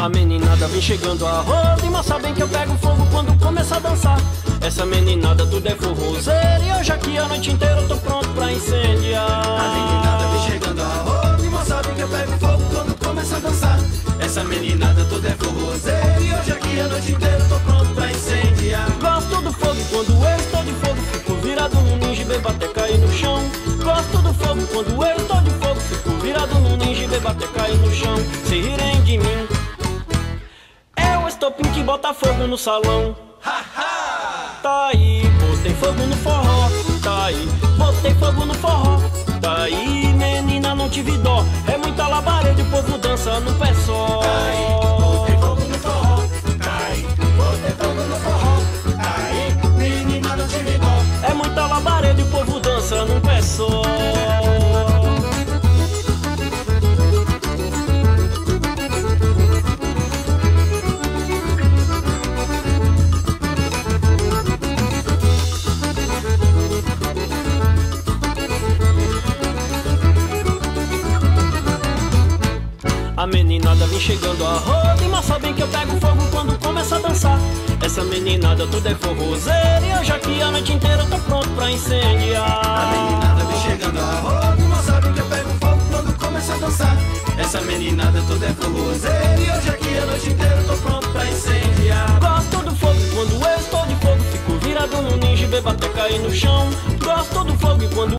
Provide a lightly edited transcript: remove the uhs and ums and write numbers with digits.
A meninada vem chegando a roda, mas sabem que eu pego fogo quando começa a dançar. Essa meninada tudo é forrozeira, e hoje aqui a noite inteira eu tô pronto pra incendiar. A meninada vem chegando a roda, mas sabem que eu pego fogo quando começa a dançar. Essa meninada tudo é forrozeira, e hoje aqui a noite inteira eu tô pronto pra incendiar. Gosto do fogo quando eu estou de fogo, fico virado no ninja e bebo até cair no chão. Gosto do fogo quando eu estou de fogo, fico virado no ninja e bebo até cair no chão. Se rirem de mim, é o estopim que bota fogo no salão. Tá aí, botei fogo no forró. Tá aí, botei fogo no forró. Tá aí, menina, não tive dó. É muita labareda e o povo dança no pé só. Tá aí, botei fogo no forró. Tá aí, botei fogo no forró. Tá aí, menina, não tive dó. É muita labareda e o povo dança num pé só. A meninada vem chegando a roda, mas sabem que eu pego fogo quando começa a dançar. Essa meninada tudo é forrozeira, e hoje aqui a noite inteira eu tô pronto pra incendiar. A meninada vem chegando a roda, mas sabem que eu pego fogo quando começa a dançar. Essa meninada tudo é forrozeira, e hoje aqui a noite inteira eu tô pronto pra incendiar. Gosto do fogo quando eu estou de fogo, fico virado no ninja e bebo até cair no chão. Gosto do fogo e quando